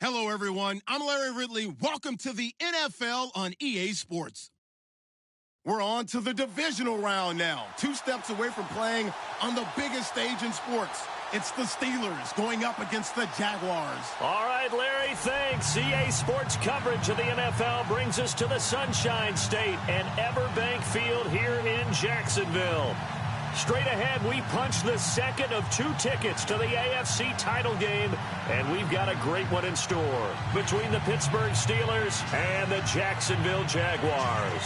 Hello, everyone. I'm Larry Ridley. Welcome to the NFL on EA Sports. We're on to the divisional round now. 2 steps away from playing on the biggest stage in sports. It's the Steelers going up against the Jaguars. All right, Larry, thanks. EA Sports coverage of the NFL brings us to the Sunshine State and Everbank Field here in Jacksonville. Straight ahead, we punch the second of 2 tickets to the AFC title game, and we've got a great one in store between the Pittsburgh Steelers and the Jacksonville Jaguars.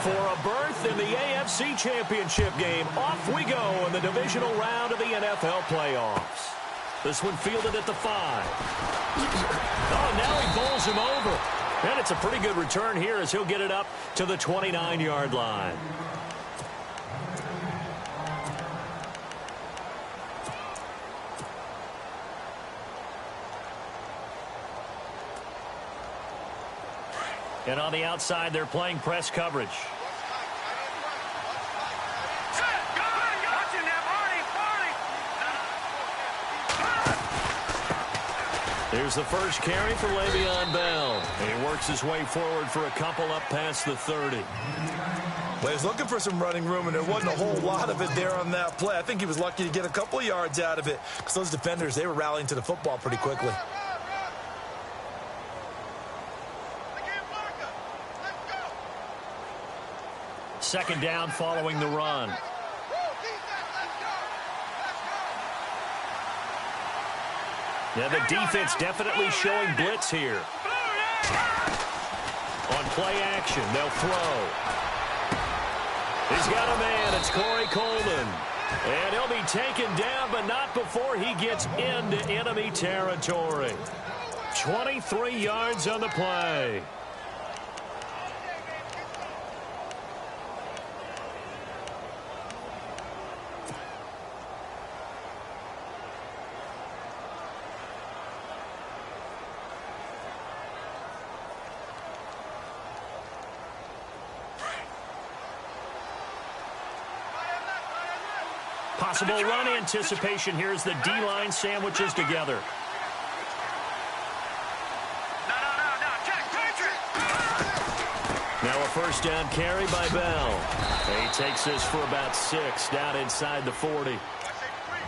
For a berth in the AFC Championship game, off we go in the divisional round of the NFL playoffs. This one fielded at the 5. Oh, now he bowls him over. And it's a pretty good return here as he'll get it up to the 29-yard line. And on the outside, they're playing press coverage. Here's the first carry for Le'Veon Bell. And he works his way forward for a couple up past the 30. Well, he was looking for some running room, and there wasn't a whole lot of it there on that play. I think he was lucky to get a couple of yards out of it because those defenders, they were rallying to the football pretty quickly. Second down following the run. Yeah, the defense definitely showing blitz here. On play action, they'll throw. He's got a man. It's Corey Coleman. And he'll be taken down, but not before he gets into enemy territory. 23 yards on the play. Possible run anticipation here as the D-line sandwiches together. Now a first down carry by Bell. And he takes this for about 6 down inside the 40.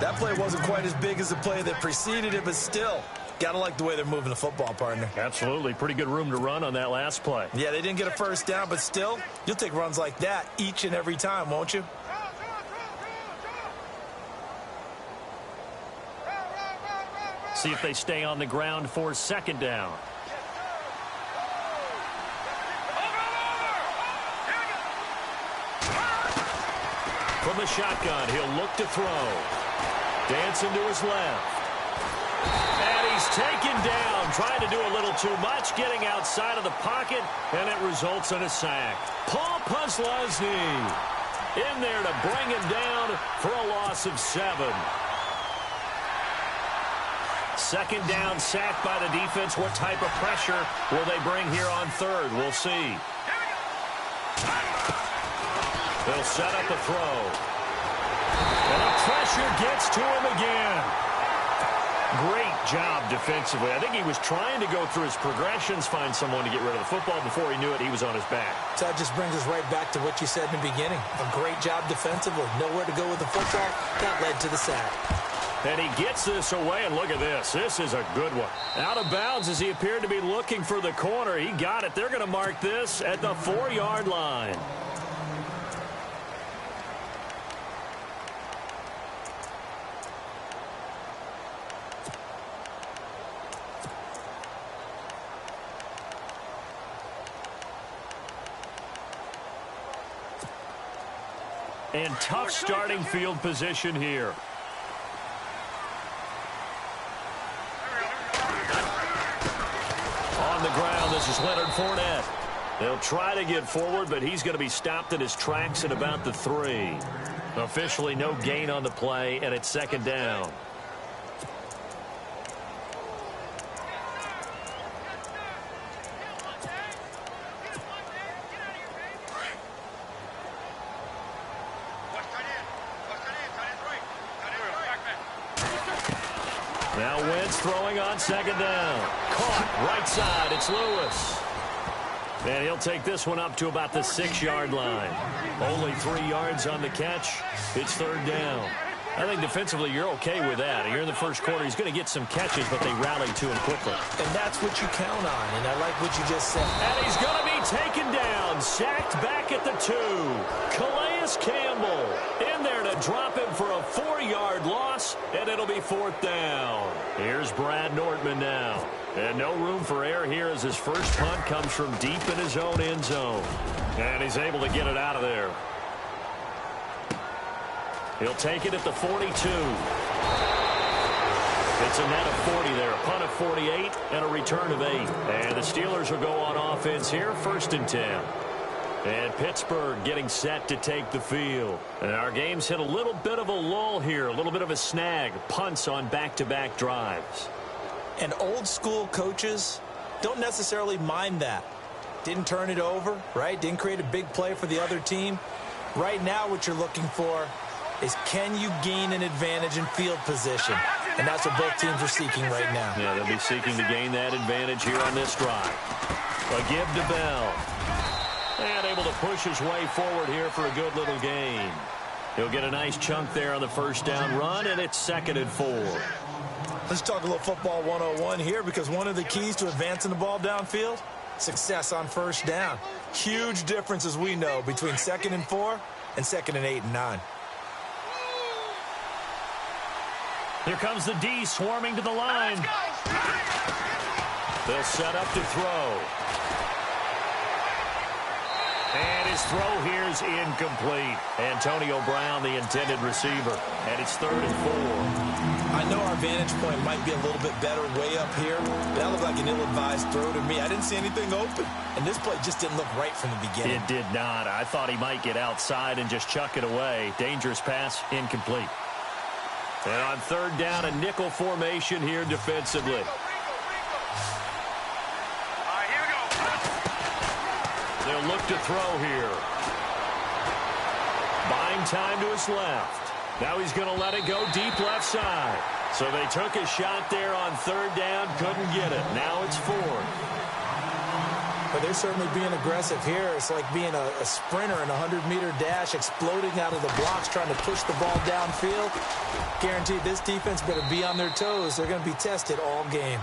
That play wasn't quite as big as the play that preceded it, but still, got to like the way they're moving the football, partner. Absolutely. Pretty good room to run on that last play. Yeah, they didn't get a first down, but still, you'll take runs like that each and every time, won't you? See if they stay on the ground for second down. From the shotgun, he'll look to throw. Dancing to his left. And he's taken down, trying to do a little too much, getting outside of the pocket, and it results in a sack. Paul Posluszny in there to bring him down for a loss of 7. Second down, sack by the defense. What type of pressure will they bring here on third? We'll see. They'll set up a throw. And the pressure gets to him again. Great job defensively. I think he was trying to go through his progressions, find someone to get rid of the football. Before he knew it, he was on his back. So that just brings us right back to what you said in the beginning. A great job defensively. Nowhere to go with the football. That led to the sack. And he gets this away, and look at this. This is a good one. Out of bounds as he appeared to be looking for the corner. He got it. They're going to mark this at the 4-yard line. And tough starting field position here. On the ground, this is Leonard Fournette. They'll try to get forward, but he's going to be stopped in his tracks at about the 3. Officially no gain on the play, and it's second down. Now Wentz throwing on second down. Caught right side. It's Lewis. And he'll take this one up to about the 6-yard line. Only 3 yards on the catch. It's third down. I think defensively you're okay with that. Here in the first quarter, he's going to get some catches, but they rally to him quickly. And that's what you count on, and I like what you just said. And he's going to be taken down, sacked back at the 2. Calais Campbell in there to drop him for a 4-yard loss, and it'll be fourth down. Here's Brad Nortman now. And no room for error here as his first punt comes from deep in his own end zone. And he's able to get it out of there. He'll take it at the 42. It's a net of 40 there. A punt of 48 and a return of 8. And the Steelers will go on offense here, 1st and 10. And Pittsburgh getting set to take the field. And our game's hit a little bit of a lull here, a little bit of a snag. Punts on back-to-back drives. And old-school coaches don't necessarily mind that. Didn't turn it over, right? Didn't create a big play for the other team. Right now what you're looking for is can you gain an advantage in field position? And that's what both teams are seeking right now. Yeah, they'll be seeking to gain that advantage here on this drive. A give to Bell. And able to push his way forward here for a good little gain. He'll get a nice chunk there on the first down run, and it's 2nd and 4. Let's talk a little football 101 here, because one of the keys to advancing the ball downfield, success on first down. Huge difference, as we know, between 2nd and 4 and 2nd and 8 and 9. Here comes the D swarming to the line. They'll set up to throw. And his throw here is incomplete. Antonio Brown, the intended receiver. And it's 3rd and 4. I know our vantage point might be a little bit better way up here, but that looked like an ill-advised throw to me. I didn't see anything open, and this play just didn't look right from the beginning. It did not. I thought he might get outside and just chuck it away. Dangerous pass, incomplete. And on 3rd down, a nickel formation here defensively. They'll look to throw here. Buying time to his left. Now he's going to let it go deep left side. So they took a shot there on 3rd down, couldn't get it. Now it's 4th. But they're certainly being aggressive here. It's like being a sprinter in a 100-meter dash, exploding out of the blocks, trying to push the ball downfield. Guaranteed this defense better be on their toes. They're going to be tested all game.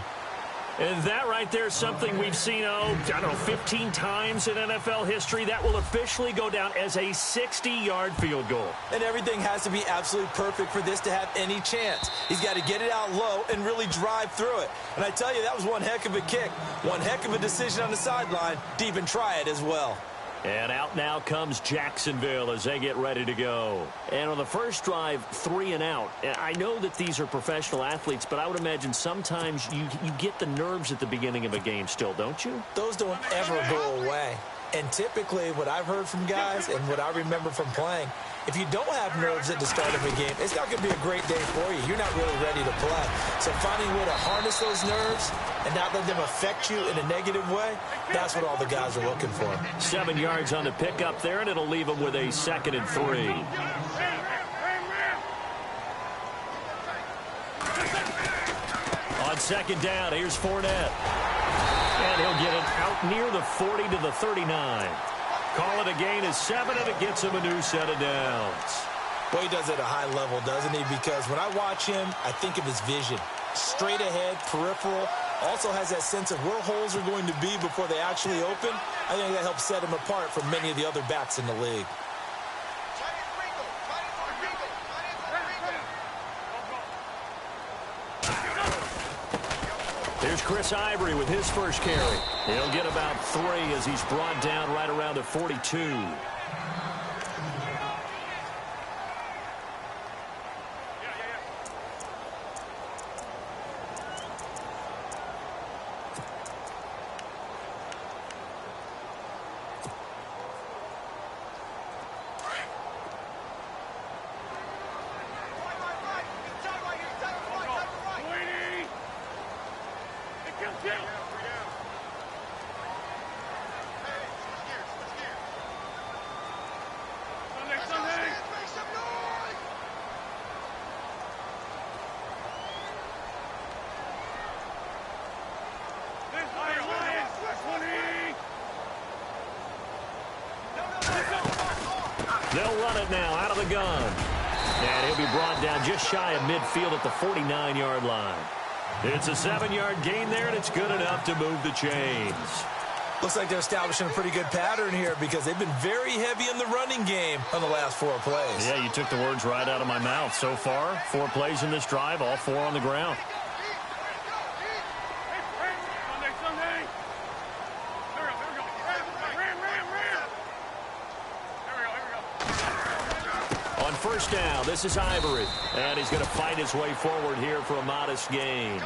And that right there is something we've seen, I don't know, 15 times in NFL history. That will officially go down as a 60-yard field goal. And everything has to be absolutely perfect for this to have any chance. He's got to get it out low and really drive through it. And I tell you, that was one heck of a kick. One heck of a decision on the sideline to even try it as well. And out now comes Jacksonville as they get ready to go. And on the first drive, 3 and out. I know that these are professional athletes, but I would imagine sometimes you get the nerves at the beginning of a game still, don't you? Those don't ever go away. And typically what I've heard from guys and what I remember from playing, if you don't have nerves at the start of a game, it's not going to be a great day for you. You're not really ready to play. So finding a way to harness those nerves and not let them affect you in a negative way, that's what all the guys are looking for. 7 yards on the pickup there, and it'll leave them with a 2nd and 3. On 2nd down, here's Fournette. And he'll get it out near the 40 to the 39. Call it a gain of 7, and it gets him a new set of downs. Well, he does it at a high level, doesn't he? Because when I watch him, I think of his vision. Straight ahead, peripheral. Also has that sense of where holes are going to be before they actually open. I think that helps set him apart from many of the other backs in the league. Here's Chris Ivory with his first carry. He'll get about 3 as he's brought down right around the 42. They'll run it now out of the gun. And he'll be brought down just shy of midfield at the 49-yard line. It's a 7-yard gain there, and it's good enough to move the chains. Looks like they're establishing a pretty good pattern here because they've been very heavy in the running game on the last 4 plays. Yeah, you took the words right out of my mouth. So far, 4 plays in this drive, all 4 on the ground. On first down, this is Ivory. And he's going to fight his way forward here for a modest gain.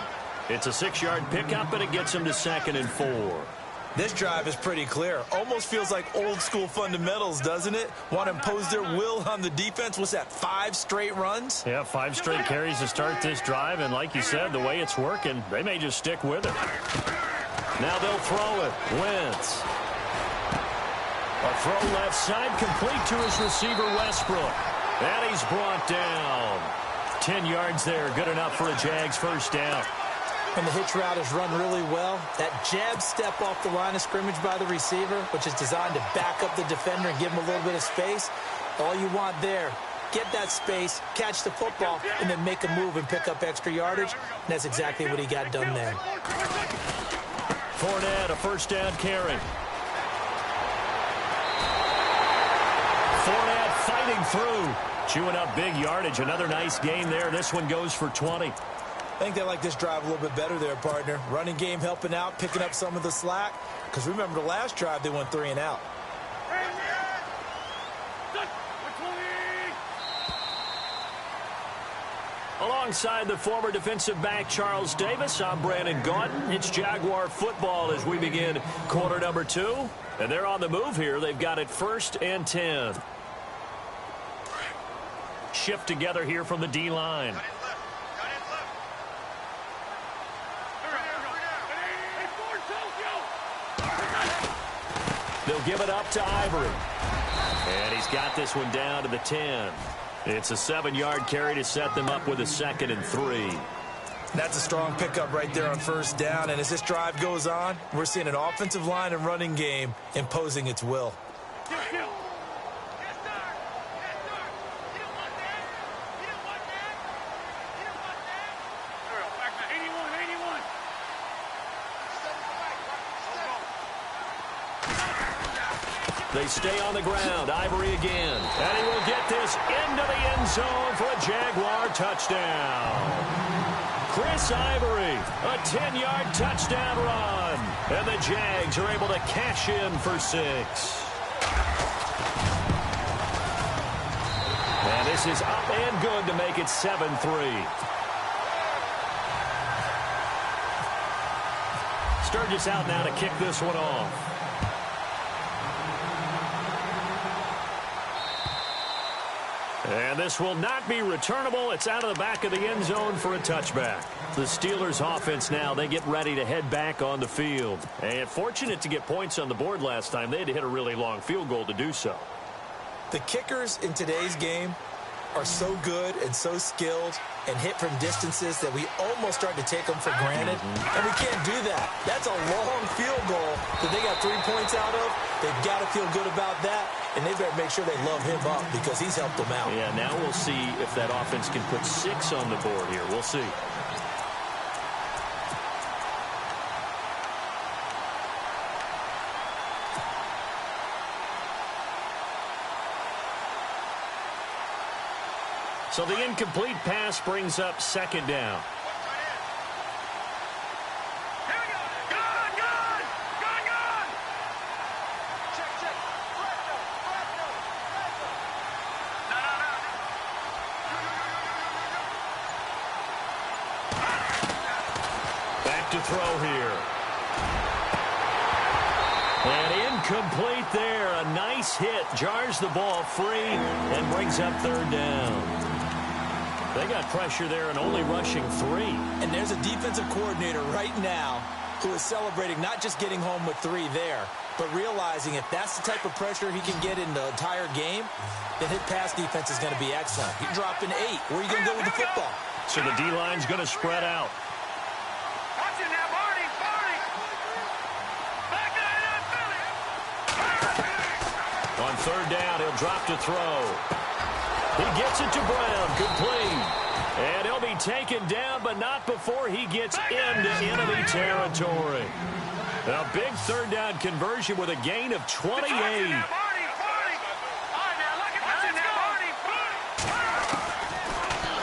It's a 6-yard pickup, and it gets him to 2nd and 4. This drive is pretty clear. Almost feels like old-school fundamentals, doesn't it? Want to impose their will on the defense. What's that, 5 straight runs? Yeah, 5 straight carries to start this drive, and like you said, the way it's working, they may just stick with it. Now they'll throw it. Wentz. A throw left side, complete to his receiver, Westbrook. And he's brought down. 10 yards there, good enough for a Jags first down. And the hitch route is run really well. That jab step off the line of scrimmage by the receiver, which is designed to back up the defender and give him a little bit of space. All you want there, get that space, catch the football, and then make a move and pick up extra yardage. And that's exactly what he got done there. Fournette, a first down carry. Fournette fighting through. Chewing up big yardage. Another nice gain there. This one goes for 20. I think they like this drive a little bit better there, partner. Running game helping out, picking up some of the slack. Because remember the last drive, they went 3 and out. Alongside the former defensive back Charles Davis, I'm Brandon Gaudin. It's Jaguar football as we begin quarter number 2. And they're on the move here. They've got it 1st and 10. Shift together here from the D-line. They'll give it up to Ivory. And he's got this one down to the 10. It's a 7-yard carry to set them up with a 2nd and 3. That's a strong pickup right there on first down. And as this drive goes on, we're seeing an offensive line and running game imposing its will. They stay on the ground. Ivory again. And he will get this into the end zone for a Jaguar touchdown. Chris Ivory, a 10-yard touchdown run. And the Jags are able to cash in for 6. And this is up and good to make it 7-3. Sturgis out now to kick this one off. And this will not be returnable. It's out of the back of the end zone for a touchback. The Steelers offense now, they get ready to head back on the field. And fortunate to get points on the board last time. They had to hit a really long field goal to do so. The kickers in today's game are so good and so skilled and hit from distances that we almost start to take them for granted. And we can't do that. That's a long field goal that they got 3 points out of. They've got to feel good about that. And they better make sure they love him up because he's helped them out. Yeah, now we'll see if that offense can put 6 on the board here. We'll see. So the incomplete pass brings up 2nd down. To throw here. And incomplete there. A nice hit. Jars the ball free and brings up 3rd down. They got pressure there and only rushing 3. And there's a defensive coordinator right now who is celebrating not just getting home with 3 there, but realizing if that's the type of pressure he can get in the entire game, then his pass defense is going to be excellent. You're dropping 8. Where are you going to go with the football? So the D-line's going to spread out. On third down. He'll drop to throw. He gets it to Brown. Complete. And he'll be taken down, but not before he gets into enemy territory. A big third down conversion with a gain of 28.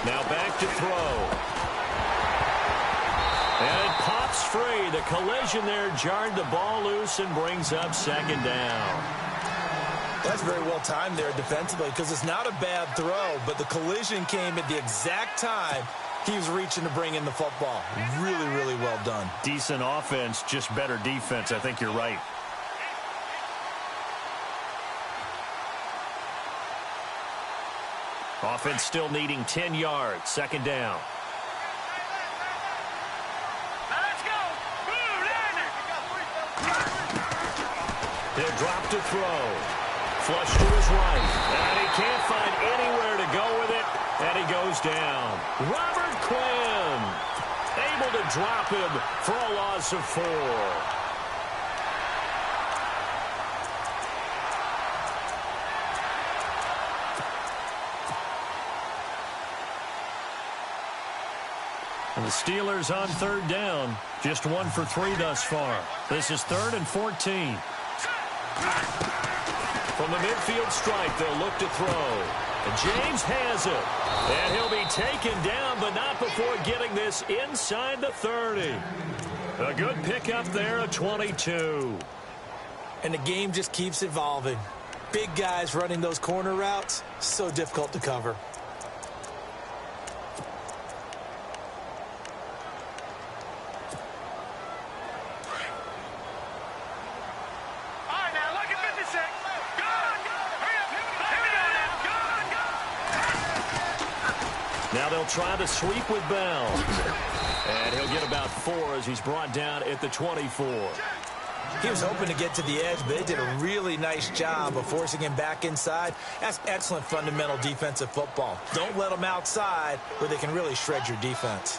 Now back to throw. And it pops free. The collision there jarred the ball loose and brings up second down. That's very well timed there defensively because it's not a bad throw, but the collision came at the exact time he was reaching to bring in the football. Really, really well done. Decent offense, just better defense. I think you're right. Offense still needing 10 yards. Second down. He'll drop to throw. Flush to his right. And he can't find anywhere to go with it. And he goes down. Robert Quinn able to drop him for a loss of 4. And the Steelers on third down. Just 1 for 3 thus far. This is 3rd and 14. From the midfield stripe, they'll look to throw. And James has it. And he'll be taken down, but not before getting this inside the 30. A good pickup there at 22. And the game just keeps evolving. Big guys running those corner routes, so difficult to cover. Now they'll try to sweep with Bell. And he'll get about 4 as he's brought down at the 24. He was hoping to get to the edge, but they did a really nice job of forcing him back inside. That's excellent fundamental defensive football. Don't let them outside where they can really shred your defense.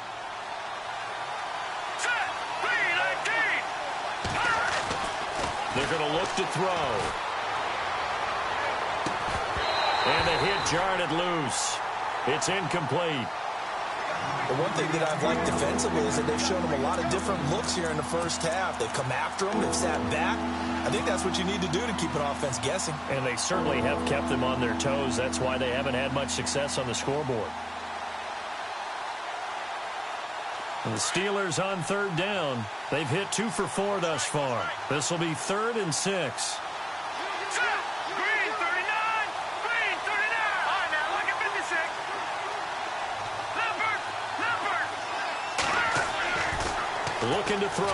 They're going to look to throw. And the hit jarred it loose. It's incomplete. The one thing that I've liked defensively is that they've shown him a lot of different looks here in the first half. They've come after him. They've sat back. I think that's what you need to do to keep an offense guessing. And they certainly have kept them on their toes. That's why they haven't had much success on the scoreboard. And the Steelers on third down. They've hit 2 for 4 thus far. This will be 3rd and 6. Looking to throw.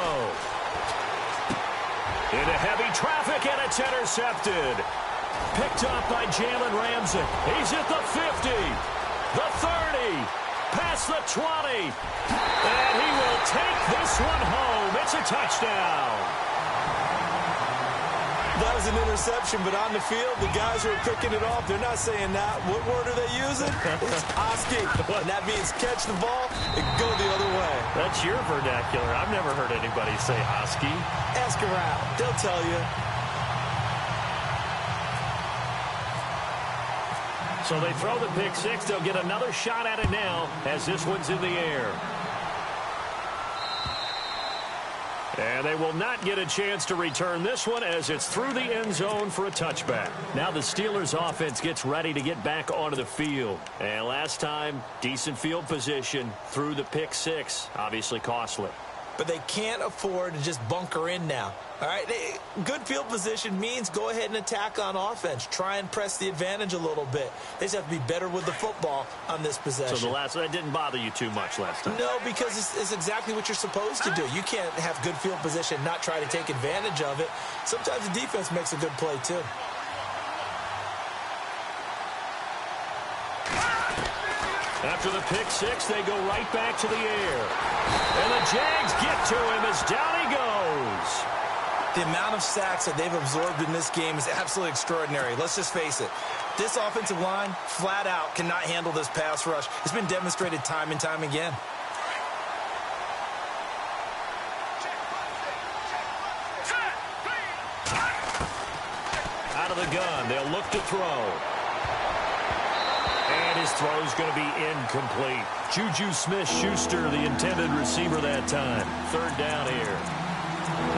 Into heavy traffic, and it's intercepted. Picked up by Jalen Ramsey. He's at the 50, the 30, past the 20. And he will take this one home. It's a touchdown. That was an interception, but on the field, the guys who are picking it off, they're not saying that. What word are they using? It's Oski. And that means catch the ball and go the other way. That's your vernacular. I've never heard anybody say Oski. Ask around. They'll tell you. So they throw the pick 6. They'll get another shot at it now as this one's in the air. And they will not get a chance to return this one as it's through the end zone for a touchback. Now the Steelers offense gets ready to get back onto the field. And last time, decent field position through the pick 6. Obviously costly. But they can't afford to just bunker in now. All right, good field position means go ahead and attack on offense. Try and press the advantage a little bit. They just have to be better with the football on this possession. So that didn't bother you too much last time? No, because it's exactly what you're supposed to do. You can't have good field position, not try to take advantage of it. Sometimes the defense makes a good play too. After the pick 6, they go right back to the air. And the Jags get to him as down he goes. The amount of sacks that they've absorbed in this game is absolutely extraordinary. Let's just face it. This offensive line, flat out, cannot handle this pass rush. It's been demonstrated time and time again. Out of of the gun. They'll look to throw. And his throw is going to be incomplete. Juju Smith-Schuster, the intended receiver that time. Third down here.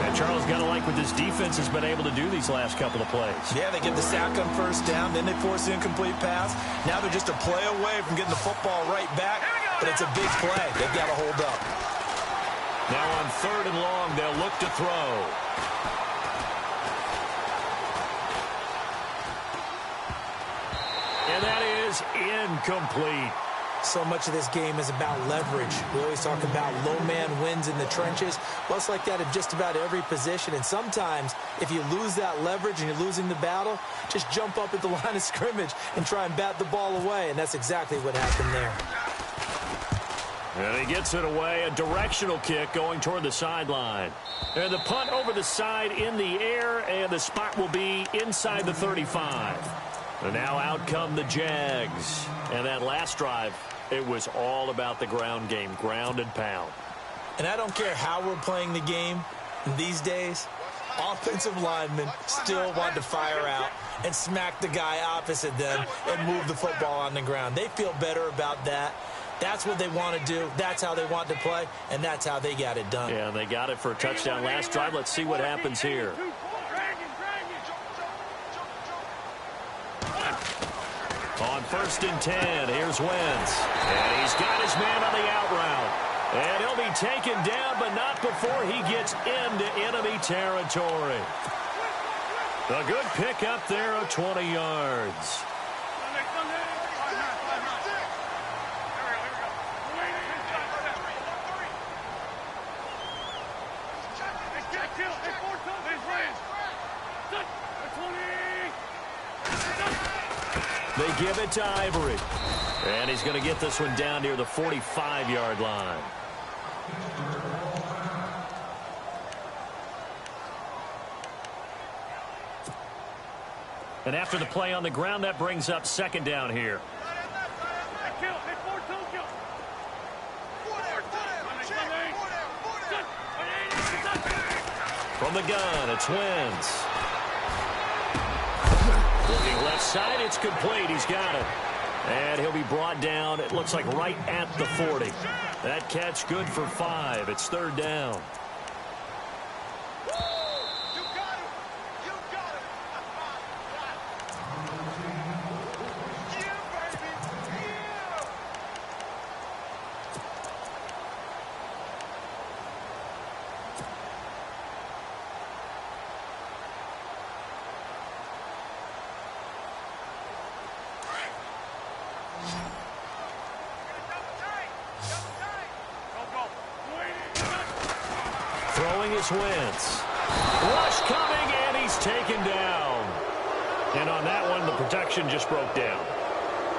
And Charles, got to like what this defense has been able to do these last couple of plays. Yeah, they get the sack on first down, then they force the incomplete pass. Now they're just a play away from getting the football right back, but it's a big play. They've got to hold up. Now on 3rd and long, they'll look to throw. And that is incomplete. So much of this game is about leverage. We always talk about low man wins in the trenches. Well, it's like that in just about every position. And sometimes, if you lose that leverage and you're losing the battle, just jump up at the line of scrimmage and try and bat the ball away. And that's exactly what happened there. And he gets it away. A directional kick going toward the sideline. And the punt over the side in the air, and the spot will be inside the 35. And now out come the Jags. And that last drive, it was all about the ground game, ground and pound. And I don't care how we're playing the game these days, offensive linemen still want to fire out and smack the guy opposite them and move the football on the ground. They feel better about that. That's what they want to do. That's how they want to play, and that's how they got it done. Yeah, and they got it for a touchdown last drive. Let's see what happens here. On 1st and 10, here's Wentz. And he's got his man on the out route. And he'll be taken down, but not before he gets into enemy territory. A good pickup there of 20 yards. They give it to Ivory. And he's going to get this one down near the 45-yard line. And after the play on the ground, that brings up 2nd down here. From the gun, it's Wentz. Looking left side, it's complete. He's got it. And he'll be brought down, it looks like right at the 40. That catch good for 5. It's 3rd down. Throwing is Wentz. Rush coming, and he's taken down. And on that one, the protection just broke down.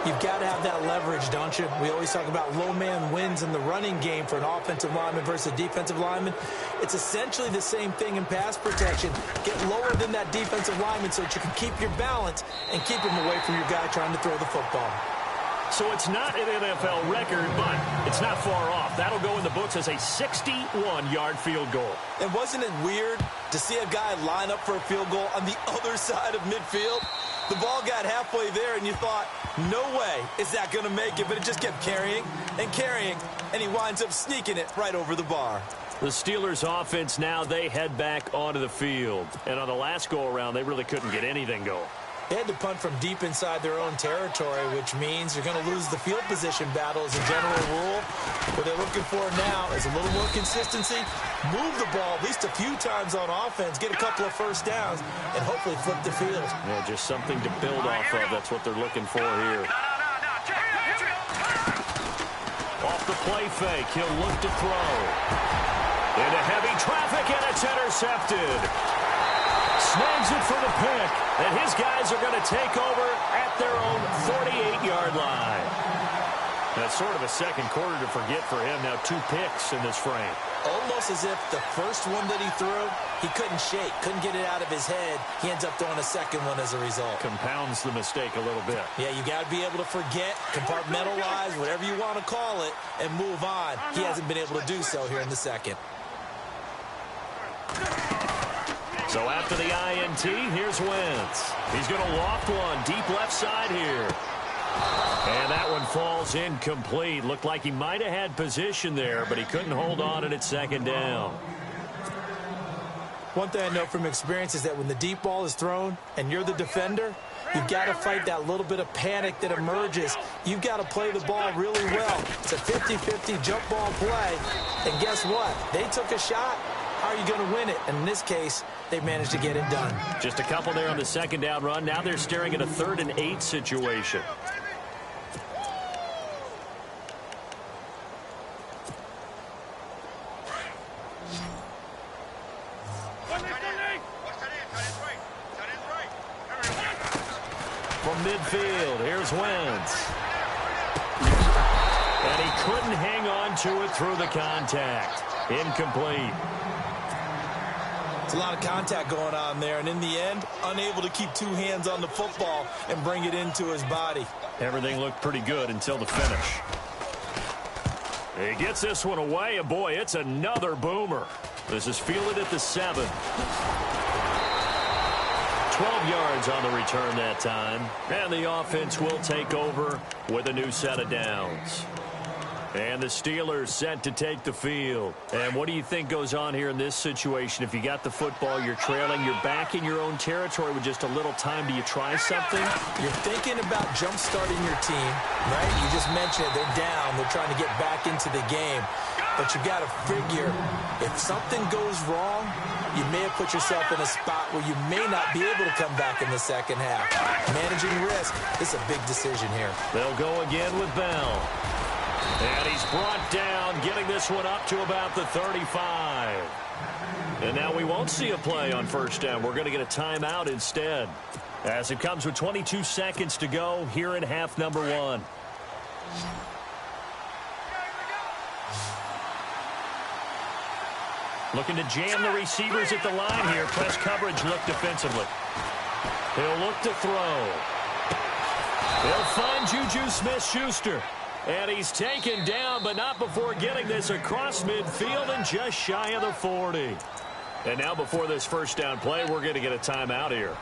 You've got to have that leverage, don't you? We always talk about low man wins in the running game for an offensive lineman versus a defensive lineman. It's essentially the same thing in pass protection. Get lower than that defensive lineman so that you can keep your balance and keep him away from your guy trying to throw the football. So it's not an NFL record, but it's not far off. That'll go in the books as a 61-yard field goal. And wasn't it weird to see a guy line up for a field goal on the other side of midfield? The ball got halfway there, and you thought, no way is that going to make it. But it just kept carrying, and he winds up sneaking it right over the bar. The Steelers' offense now, they head back onto the field. And on the last go-around, they really couldn't get anything going. They had to punt from deep inside their own territory, which means you're going to lose the field position battle as a general rule. What they're looking for now is a little more consistency, move the ball at least a few times on offense, get a couple of first downs, and hopefully flip the field. Yeah, just something to build off of. That's what they're looking for here. Off the play fake, he'll look to throw. Into heavy traffic, and it's intercepted. Snags it for the pick, and his guys are going to take over at their own 48-yard line. That's sort of a second quarter to forget for him. Now 2 picks in this frame. Almost as if the first one that he threw, he couldn't shake, couldn't get it out of his head. He ends up throwing a second one as a result. Compounds the mistake a little bit. Yeah, you got to be able to forget, compartmentalize, whatever you want to call it, and move on. He hasn't been able to do so here in the second. So after the INT, here's Wentz. He's going to loft one deep left side here. And that one falls incomplete. Looked like he might have had position there, but he couldn't hold on at second down. One thing I know from experience is that when the deep ball is thrown and you're the defender, you've got to fight that little bit of panic that emerges. You've got to play the ball really well. It's a 50-50 jump ball play. And guess what? They took a shot. How are you going to win it? And in this case, they managed to get it done. Just a couple there on the second down run. Now they're staring at a 3rd and 8 situation. From midfield, here's Wentz. And he couldn't hang on to it through the contact. Incomplete. It's a lot of contact going on there, and in the end, unable to keep 2 hands on the football and bring it into his body. Everything looked pretty good until the finish. He gets this one away, and boy, it's another boomer. This is fielded at the 7. 12 yards on the return that time. And the offense will take over with a new set of downs. And the Steelers set to take the field. And what do you think goes on here in this situation? If you got the football, you're trailing, you're back in your own territory with just a little time. Do you try something? You're thinking about jump-starting your team, right? You just mentioned it. They're down. They're trying to get back into the game. But you got to figure, if something goes wrong, you may have put yourself in a spot where you may not be able to come back in the second half. Managing risk is a big decision here. They'll go again with Bell. And he's brought down, getting this one up to about the 35. And now we won't see a play on first down. We're going to get a timeout instead, as it comes with 22 seconds to go here in half number 1. Looking to jam the receivers at the line here. Press coverage look defensively. He'll look to throw. He'll find Juju Smith-Schuster. And he's taken down, but not before getting this across midfield and just shy of the 40. And now before this first down play, we're going to get a timeout here,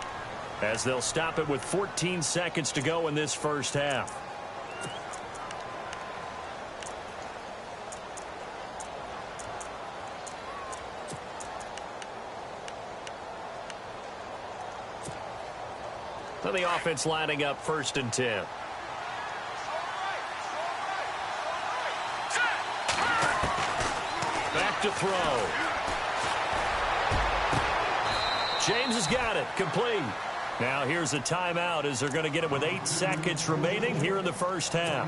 as they'll stop it with 14 seconds to go in this first half. So the offense lining up 1st and 10. Back to throw. James has got it. Complete. Now here's a timeout as they're going to get it with 8 seconds remaining here in the first half.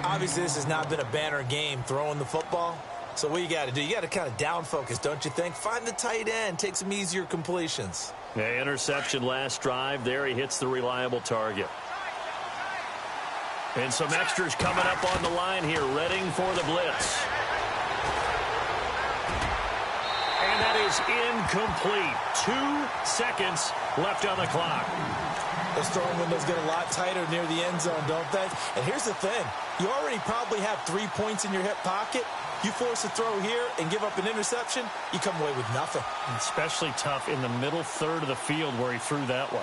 Obviously, this has not been a banner game throwing the football. So what you got to do, you got to kind of down focus, don't you think? Find the tight end. Take some easier completions. Yeah, interception last drive. There he hits the reliable target. And some extras coming up on the line here, readying for the blitz. And that is incomplete. 2 seconds left on the clock. Those throwing windows get a lot tighter near the end zone, don't they? And here's the thing. You already probably have 3 points in your hip pocket. You force a throw here and give up an interception, you come away with nothing. Especially tough in the middle third of the field where he threw that one.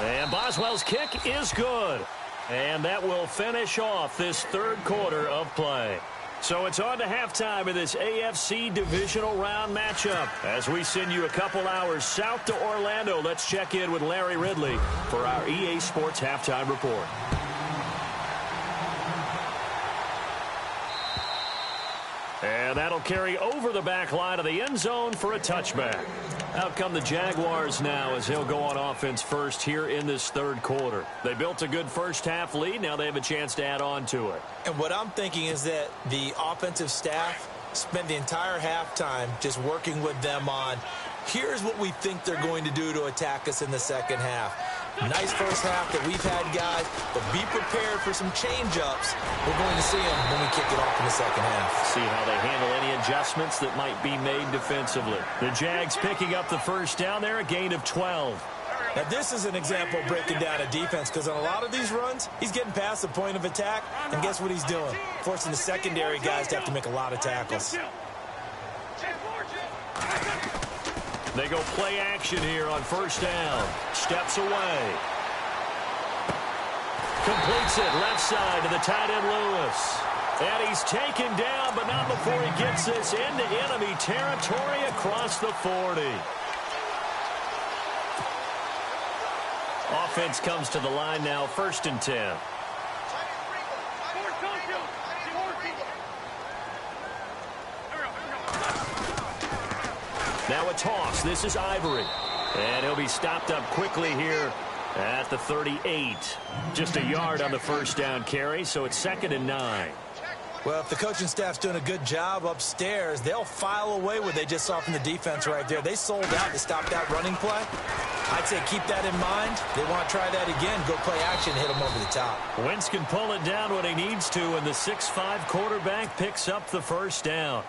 And Boswell's kick is good. And that will finish off this 3rd quarter of play. So it's on to halftime of this AFC Divisional Round matchup. As we send you a couple hours south to Orlando, let's check in with Larry Ridley for our EA Sports Halftime Report. And that'll carry over the back line of the end zone for a touchback. Out come the Jaguars now as they'll go on offense first here in this 3rd quarter. They built a good first half lead. Now they have a chance to add on to it. And what I'm thinking is that the offensive staff spent the entire halftime just working with them on, here's what we think they're going to do to attack us in the second half. Nice first half that we've had, guys, but be prepared for some change-ups. We're going to see them when we kick it off in the second half. See how they handle any adjustments that might be made defensively. The Jags picking up the first down there, a gain of 12. Now, this is an example of breaking down a defense because on a lot of these runs, he's getting past the point of attack, and guess what he's doing? Forcing the secondary guys to have to make a lot of tackles. They go play action here on first down. Steps away. Completes it left side to the tight end Lewis. And he's taken down, but not before he gets this into enemy territory across the 40. Offense comes to the line now, 1st and 10. Now a toss. This is Ivory. And he'll be stopped up quickly here at the 38. Just a yard on the first down carry, so it's 2nd and 9. Well, if the coaching staff's doing a good job upstairs, they'll file away what they just saw from the defense right there. They sold out to stop that running play. I'd say keep that in mind. They want to try that again. Go play action, hit them over the top. Wentz can pull it down when he needs to, and the 6'5" quarterback picks up the first down.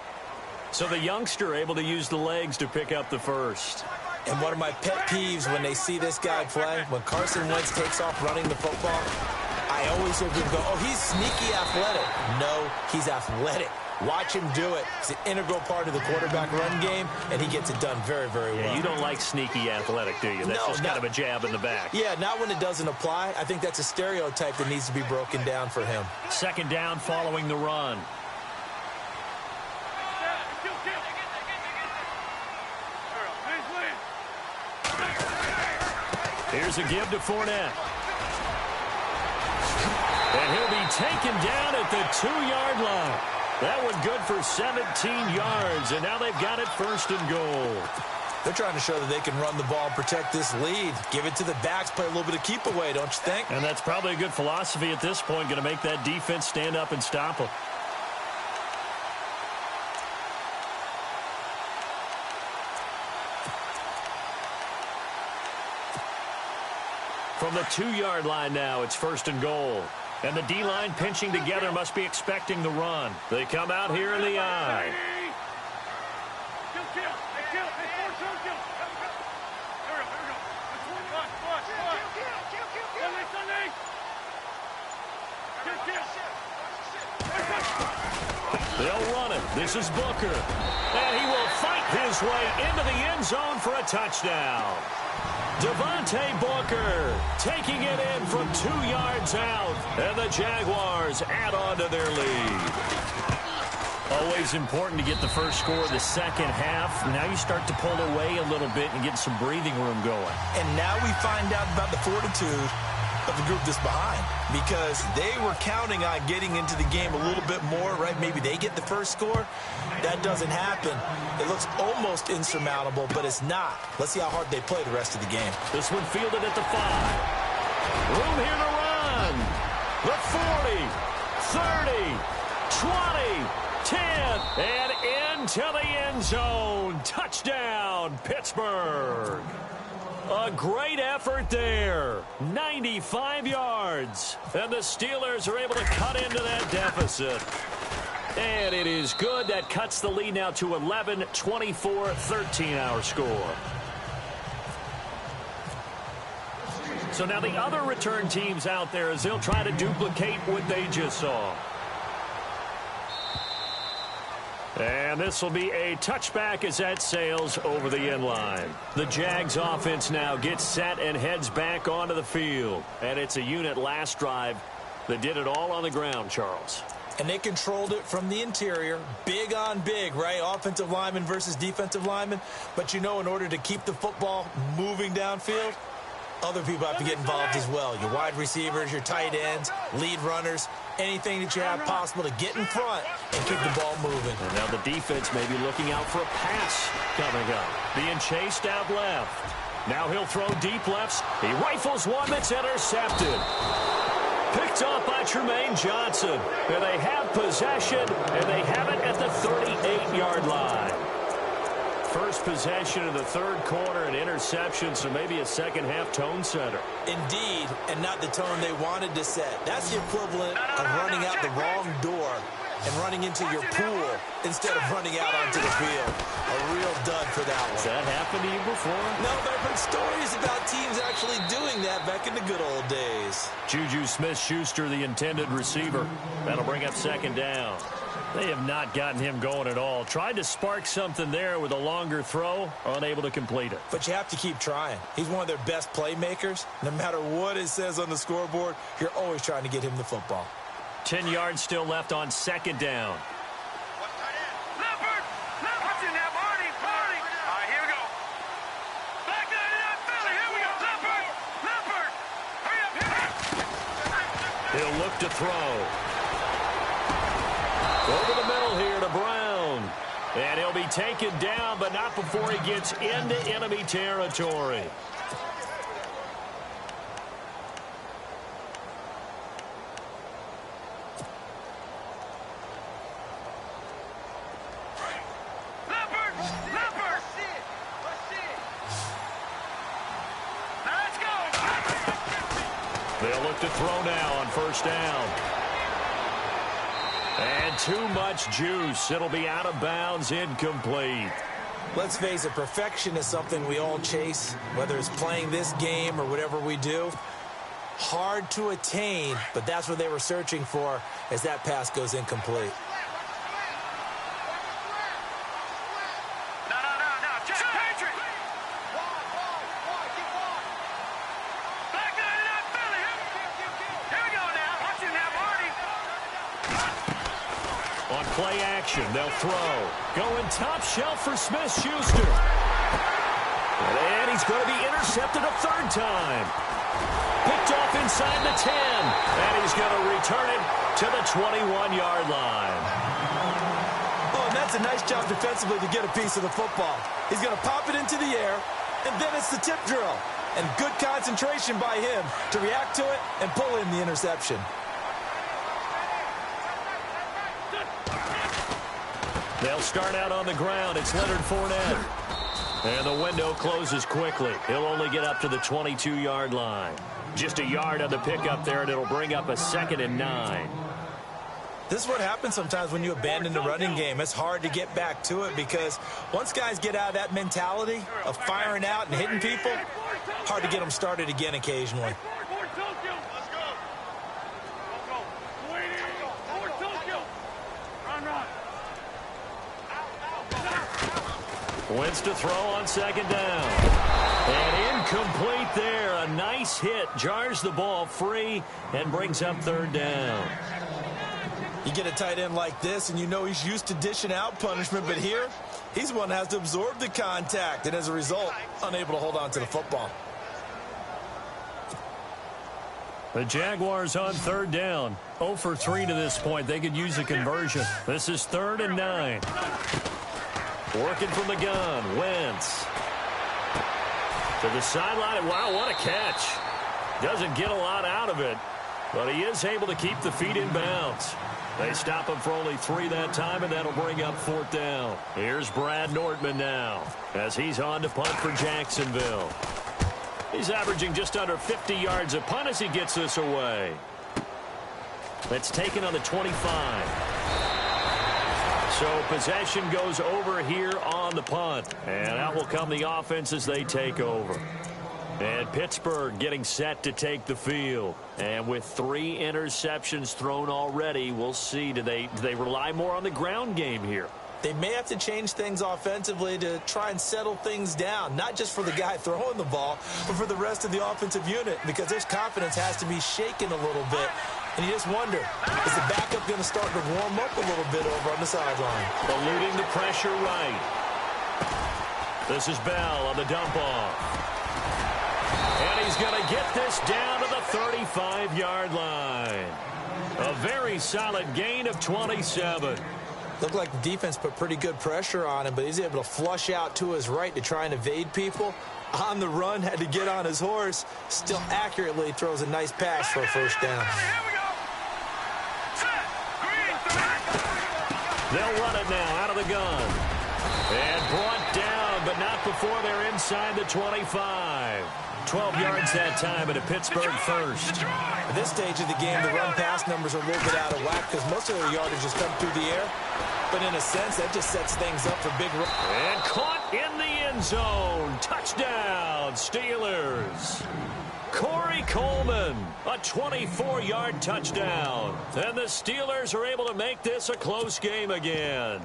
So the youngster able to use the legs to pick up the first. And one of my pet peeves when they see this guy play, when Carson Wentz takes off running the football, I always hear people go, oh, he's sneaky athletic. No, he's athletic. Watch him do it. It's an integral part of the quarterback run game, and he gets it done very, very well. Yeah, you don't like sneaky athletic, do you? That's just kind of a jab in the back. Yeah, not when it doesn't apply. I think that's a stereotype that needs to be broken down for him. 2nd down following the run. Here's a give to Fournette. And he'll be taken down at the 2-yard line. That one good for 17 yards, and now they've got it 1st and goal. They're trying to show that they can run the ball, protect this lead. Give it to the backs, play a little bit of keep away, don't you think? And that's probably a good philosophy at this point, going to make that defense stand up and stop them. From the 2-yard line now, it's 1st and goal. And the D-line pinching together must be expecting the run. They come out here in the eye. They'll run it. This is Booker. And he will fight his way into the end zone for a touchdown. Devontae Booker taking it in from 2 yards out. And the Jaguars add on to their lead. Always important to get the first score of the second half. Now you start to pull away a little bit and get some breathing room going. And now we find out about the fortitude of the group that's behind, because they were counting on getting into the game a little bit more, right? Maybe they get the first score. That doesn't happen. It looks almost insurmountable, but it's not. Let's see how hard they play the rest of the game. This one fielded at the 5. Room here to run. The 40, 30, 20, 10, and into the end zone. Touchdown, Pittsburgh. A great effort there. 95 yards. And the Steelers are able to cut into that deficit. And it is good. That cuts the lead now to 11, 24, 13 our score. So now the other return teams out there as they'll try to duplicate what they just saw. And this will be a touchback as that sails over the end line. The Jags offense now gets set and heads back onto the field. And it's a unit last drive that did it all on the ground, Charles. And they controlled it from the interior. Big on big, right? Offensive lineman versus defensive lineman. But you know, in order to keep the football moving downfield, other people have to get involved as well. Your wide receivers, your tight ends, lead runners, anything that you have possible to get in front and keep the ball moving. And now the defense may be looking out for a pass coming up. Being chased out left. Now he'll throw deep lefts. He rifles one that's intercepted. Picked off by Tremaine Johnson. And they have possession, and they have it at the 38-yard line. First possession of the third quarter, an interception, so maybe a second-half tone setter. Indeed, and not the tone they wanted to set. That's the equivalent of running out the wrong door and running into your pool instead of running out onto the field. A real dud for that one. Has that happened to you before? No, but I've heard stories about teams actually doing that back in the good old days. Juju Smith-Schuster, the intended receiver. That'll bring up second down. They have not gotten him going at all. Tried to spark something there with a longer throw, unable to complete it. But you have to keep trying. He's one of their best playmakers. No matter what it says on the scoreboard, you're always trying to get him the football. 10 yards still left on second down. He'll look to throw. Over the middle here to Brown. And he'll be taken down, but not before he gets into enemy territory. They'll look to throw now on first down. And too much juice. It'll be out of bounds, incomplete. Let's face it, perfection is something we all chase, whether it's playing this game or whatever we do. Hard to attain, but that's what they were searching for as that pass goes incomplete. On play action, they'll throw. Going top shelf for Smith-Schuster. And he's going to be intercepted a third time. Picked off inside the 10. And he's going to return it to the 21-yard line. Oh, and that's a nice job defensively to get a piece of the football. He's going to pop it into the air, and then it's the tip drill. And good concentration by him to react to it and pull in the interception. They'll start out on the ground. It's Leonard Fournette. And the window closes quickly. He'll only get up to the 22-yard line. Just a yard on the pickup there, and it'll bring up a 2nd and 9. This is what happens sometimes when you abandon the running game. It's hard to get back to it because once guys get out of that mentality of firing out and hitting people, hard to get them started again occasionally. Wentz to throw on second down. And incomplete there. A nice hit. Jars the ball free and brings up third down. You get a tight end like this, and you know he's used to dishing out punishment, but here, he's one that has to absorb the contact, and as a result, unable to hold on to the football. The Jaguars on third down. 0 for 3 to this point. They could use a conversion. This is 3rd and 9. Working from the gun, Wentz. To the sideline. Wow, what a catch. Doesn't get a lot out of it, but he is able to keep the feet in bounds. They stop him for only 3 that time, and that'll bring up 4th down. Here's Brad Nortman now as he's on to punt for Jacksonville. He's averaging just under 50 yards a punt as he gets this away. That's taken on the 25. So possession goes over here on the punt. And out will come the offense as they take over. And Pittsburgh getting set to take the field. And with 3 interceptions thrown already, we'll see. Do they rely more on the ground game here? They may have to change things offensively to try and settle things down, not just for the guy throwing the ball, but for the rest of the offensive unit, because their confidence has to be shaken a little bit. And you just wonder, is the backup going to start to warm up a little bit over on the sideline? Eluding the pressure right. This is Bell on the dump off. And he's going to get this down to the 35-yard line. A very solid gain of 27. Looked like the defense put pretty good pressure on him, but he's able to flush out to his right to try and evade people. On the run, had to get on his horse. Still accurately throws a nice pass for a first down. They'll run it now out of the gun. And brought down, but but not before they're inside the 25. 12 yards that time at a Pittsburgh first. At this stage of the game, the run-pass numbers are a little bit out of whack because most of their yardage has come through the air. But in a sense, that just sets things up for big runs. And caught in the end zone. Touchdown, Steelers. Corey Coleman, a 24-yard touchdown. And the Steelers are able to make this a close game again.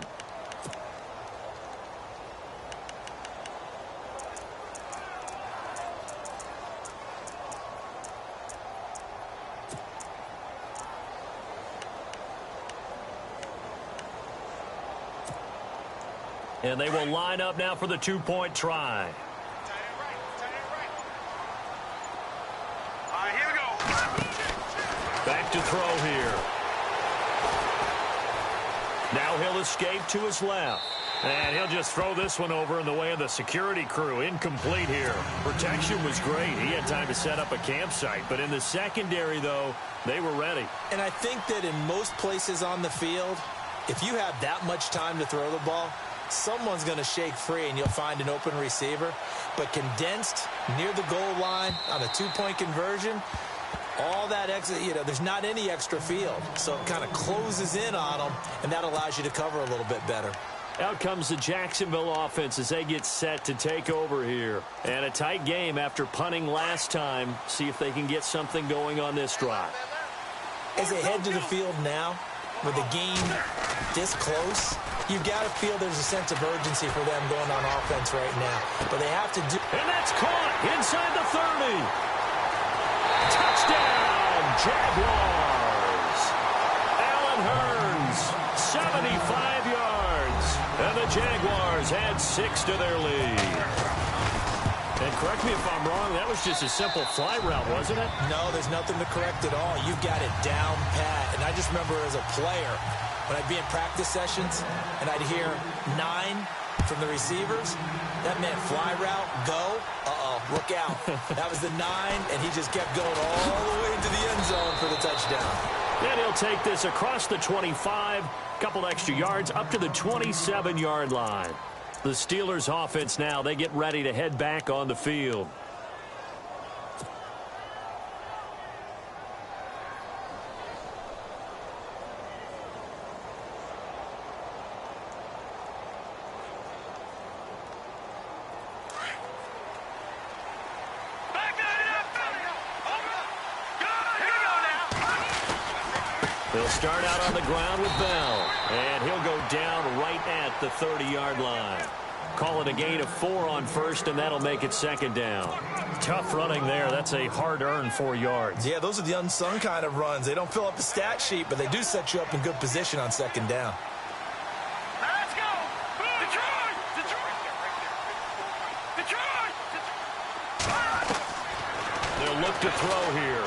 And they will line up now for the two-point try. All right, here we go. Back to throw here. Now he'll escape to his left. And he'll just throw this one over in the way of the security crew. Incomplete here. Protection was great. He had time to set up a campsite. But in the secondary, though, they were ready. And I think that in most places on the field, if you have that much time to throw the ball, someone's going to shake free and you'll find an open receiver. But condensed near the goal line on a two-point conversion, all that extra, there's not any extra field. So it kind of closes in on them, and that allows you to cover a little bit better. Out comes the Jacksonville offense as they get set to take over here. And a tight game after punting last time. See if they can get something going on this drive. As they head to the field now, with the game this close, you've got to feel there's a sense of urgency for them going on offense right now. But they have to do... And that's caught inside the 30. Touchdown, Jaguars. Allen Hurns, 75 yards. And the Jaguars add 6 to their lead. And correct me if I'm wrong, that was just a simple fly route, wasn't it? No, there's nothing to correct at all. You've got it down pat. And I just remember as a player, when I'd be in practice sessions and I'd hear 9 from the receivers, that meant fly route, go, look out. That was the 9, and he just kept going all the way into the end zone for the touchdown. And he'll take this across the 25, couple extra yards up to the 27-yard line. The Steelers offense now, they get ready to head back on the field. He'll start out on the ground with Bell, and he'll go down right at the 30-yard line. Call it a gain of 4 on first, and that'll make it second down. Tough running there. That's a hard-earned 4 yards. Yeah, those are the unsung kind of runs. They don't fill up the stat sheet, but they do set you up in good position on second down. Let's go! Detroit! They'll look to throw here.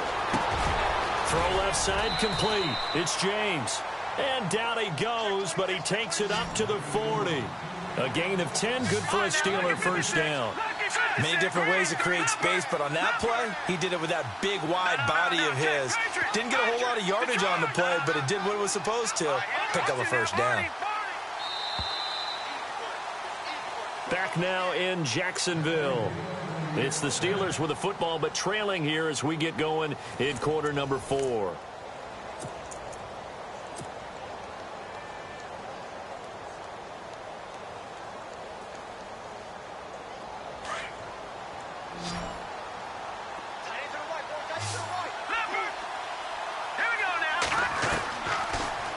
Throw left side complete. It's James. And down he goes, but he takes it up to the 40. A gain of 10, good for a Steeler first down. Many different ways to create space, but on that play, he did it with that big, wide body of his. Didn't get a whole lot of yardage on the play, but it did what it was supposed to. Pick up a first down. Back now in Jacksonville. It's the Steelers with the football, but trailing here as we get going in quarter number 4.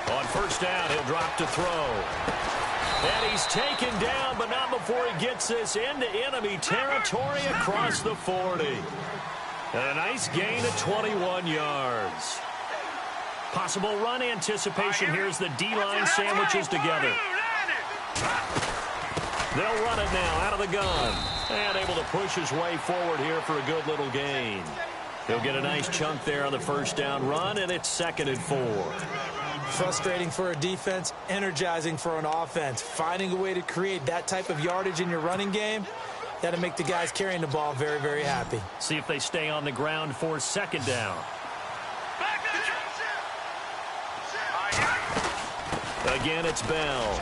On first down, he'll drop to throw. And he's taken down, but not before he gets this into enemy territory across the 40. And a nice gain of 21 yards. Possible run anticipation here as the D-line sandwiches together. They'll run it now out of the gun. And able to push his way forward here for a good little gain. He'll get a nice chunk there on the first down run, and it's 2nd and 4. Frustrating for a defense, energizing for an offense. Finding a way to create that type of yardage in your running game, that'll make the guys carrying the ball very, very happy. See if they stay on the ground for second down. Again, it's Bell.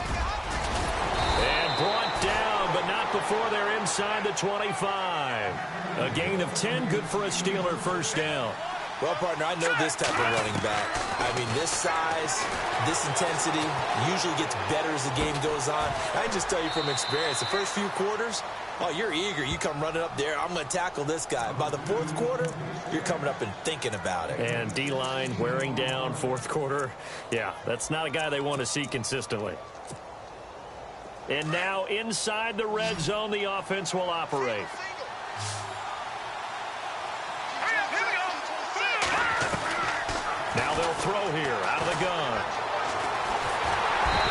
And brought down, but not before before they're inside the 25. A gain of 10, good for a Steeler first down. Well, partner, I know this type of running back. I mean, this size, this intensity usually gets better as the game goes on. I can just tell you from experience, the first few quarters, oh, you're eager. You come running up there, I'm going to tackle this guy. By the fourth quarter, you're coming up and thinking about it. And D-line wearing down fourth quarter. Yeah, that's not a guy they want to see consistently. And now inside the red zone, the offense will operate. Now they'll throw here out of the gun.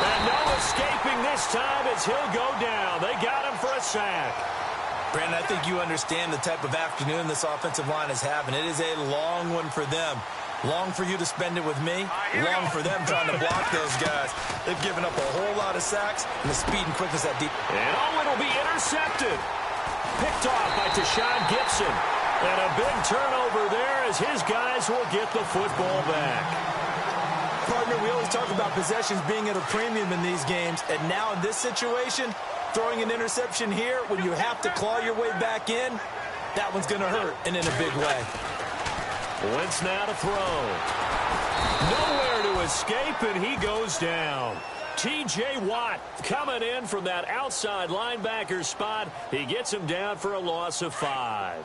And no escaping this time as he'll go down. They got him for a sack. Brandon, I think you understand the type of afternoon this offensive line is having. It is a long one for them. Long for you to spend it with me. Long for them trying to block those guys. They've given up a whole lot of sacks, and the speed and quickness that deep. And oh, it'll be intercepted. Picked off by Tashawn Gibson. And a big turnover there as his guys will get the football back. Partner, we always talk about possessions being at a premium in these games, and now in this situation, throwing an interception here when you have to claw your way back in, that one's going to hurt, and in a big way. Wentz now to throw. Nowhere to escape, and he goes down. T.J. Watt coming in from that outside linebacker spot. He gets him down for a loss of 5.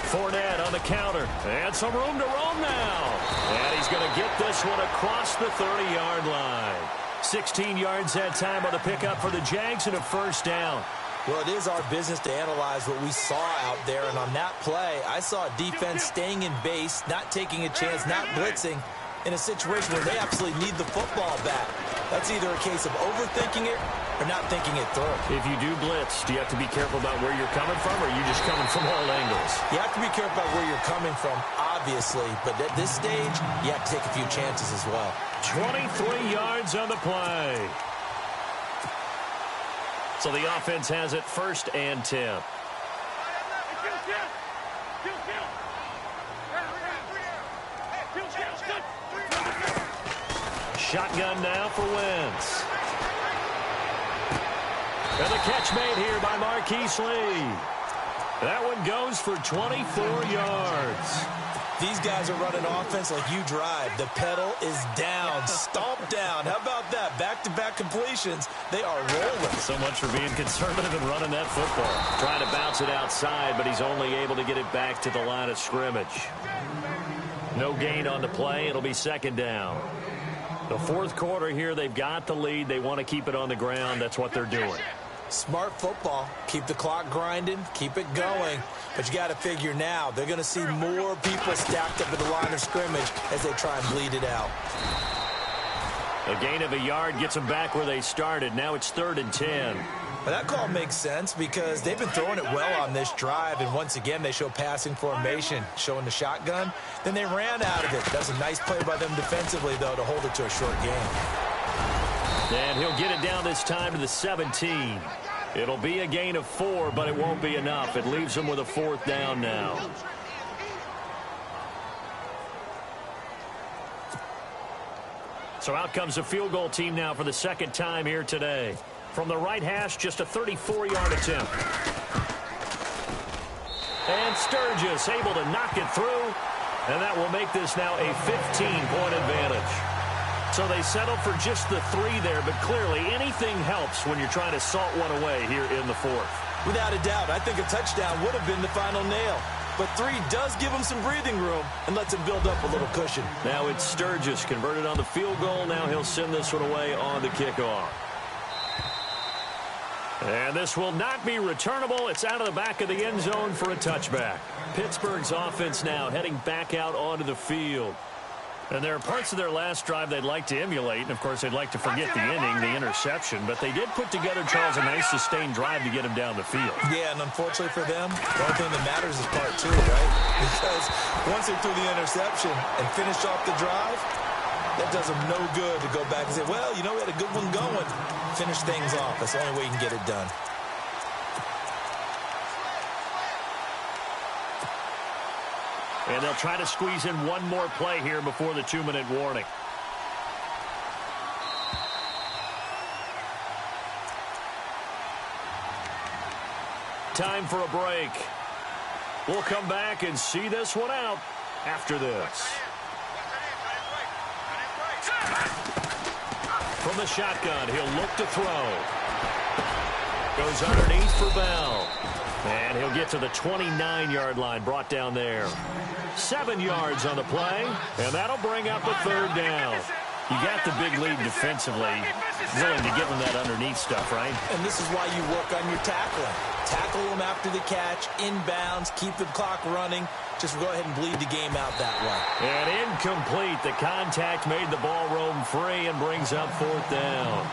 Fournette on the counter. And some room to roam now. And he's going to get this one across the 30-yard line. 16 yards that time on the pickup for the Jags and a first down. Well, it is our business to analyze what we saw out there. And on that play, I saw a defense staying in base, not taking a chance, not blitzing, in a situation where they absolutely need the football back. That's either a case of overthinking it or not thinking it through. If you do blitz, do you have to be careful about where you're coming from, or are you just coming from all angles? You have to be careful about where you're coming from, obviously. But at this stage, you have to take a few chances as well. 23 yards on the play. So the offense has it first and 10. Shotgun now for Wentz. And the catch made here by Marquise Lee. That one goes for 24 yards. These guys are running offense like you drive. The pedal is down, stomped down. How about that? Back-to-back completions. They are rolling. So much for being conservative and running that football. Trying to bounce it outside, but he's only able to get it back to the line of scrimmage. No gain on the play. It'll be second down. The fourth quarter here, they've got the lead. They want to keep it on the ground. That's what they're doing. Smart football. Keep the clock grinding. Keep it going. But you got to figure now, they're going to see more people stacked up at the line of scrimmage as they try and bleed it out. A gain of a yard gets them back where they started. Now it's 3rd and 10. But that call makes sense because they've been throwing it well on this drive, and once again they show passing formation, showing the shotgun. Then they ran out of it. That's a nice play by them defensively, though, to hold it to a short game. And he'll get it down this time to the 17. It'll be a gain of 4, but it won't be enough. It leaves them with a 4th down now. So out comes the field goal team now for the second time here today. From the right hash, just a 34-yard attempt. And Sturgis able to knock it through. And that will make this now a 15-point advantage. So they settled for just the 3 there, but clearly anything helps when you're trying to salt one away here in the 4th. Without a doubt, I think a touchdown would have been the final nail. But 3 does give them some breathing room and lets them build up a little cushion. Now it's Sturgis converted on the field goal. Now he'll send this one away on the kickoff. And this will not be returnable. It's out of the back of the end zone for a touchback. Pittsburgh's offense now heading back out onto the field. And there are parts of their last drive they'd like to emulate. And, of course, they'd like to forget the inning, the interception. But they did put together, Charles, a nice sustained drive to get him down the field. Yeah, and unfortunately for them, the only thing that matters is part 2, right? Because once they threw the interception and finished off the drive, that does them no good to go back and say, well, you know, we had a good one going. Finish things off. That's the only way you can get it done. And they'll try to squeeze in one more play here before the 2-minute warning. Time for a break. We'll come back and see this one out after this. From the shotgun, he'll look to throw. Goes underneath for Bell. And he'll get to the 29-yard line, brought down there. 7 yards on the play, and that'll bring up a third down. You got the big lead defensively, willing to give them that underneath stuff, right? And this is why you work on your tackling. Tackle them after the catch, inbounds, keep the clock running. Just go ahead and bleed the game out that way. And incomplete. The contact made the ball roam free and brings up fourth down.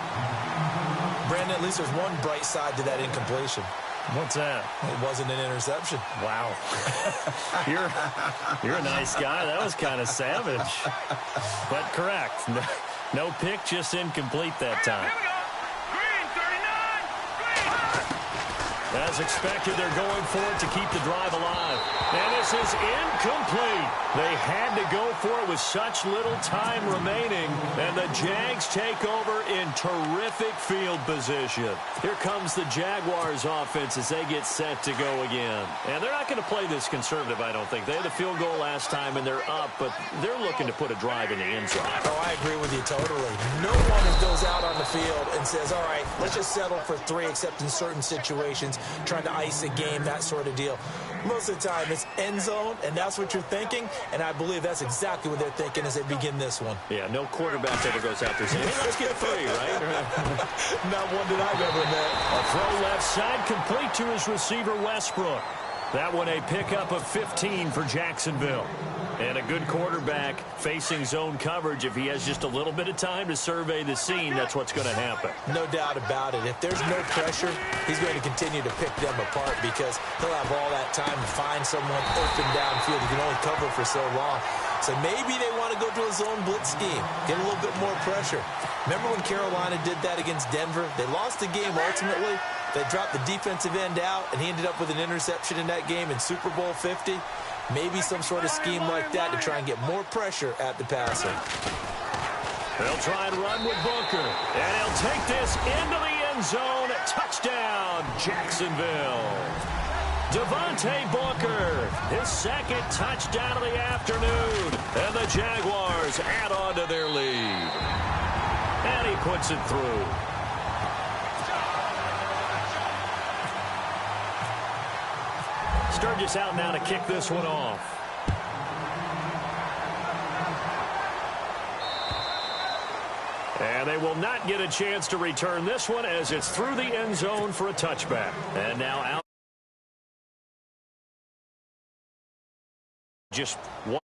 Brandon, at least there's one bright side to that incompletion. What's that? It wasn't an interception. Wow. You're a nice guy. That was kind of savage. But correct. No pick, just incomplete that time. Here we go. Green, 39. Green. As expected, they're going for it to keep the drive alive. And this is incomplete. They had to go for it with such little time remaining. And the Jags take over in terrific field position. Here comes the Jaguars offense as they get set to go again. And they're not going to play this conservative, I don't think. They had a field goal last time, and they're up, but they're looking to put a drive in the end zone. Oh, I agree with you totally. No one goes out on the field and says, all right, let's just settle for 3, except in certain situations, trying to ice a game, that sort of deal. Most of the time, it's end zone, and that's what you're thinking, and I believe that's exactly what they're thinking as they begin this one. Yeah, no quarterback ever goes out there saying, hey, let's get 3, right? Not one that I've ever met. A throw left side, complete to his receiver, Westbrook. That one a pickup of 15 for Jacksonville. And a good quarterback facing zone coverage. If he has just a little bit of time to survey the scene, that's what's going to happen. No doubt about it. If there's no pressure, he's going to continue to pick them apart because he'll have all that time to find someone open downfield. He can only cover for so long. So maybe they want to go to a zone blitz scheme, get a little bit more pressure. Remember when Carolina did that against Denver? They lost the game ultimately. They dropped the defensive end out, and he ended up with an interception in that game in Super Bowl 50. Maybe some sort of scheme like that to try and get more pressure at the passer. They'll try and run with Booker. And he'll take this into the end zone. Touchdown, Jacksonville. Devontae Booker, his second touchdown of the afternoon. And the Jaguars add on to their lead. And he puts it through. Sturgis out now to kick this one off. And they will not get a chance to return this one as it's through the end zone for a touchback. And now out. Just one.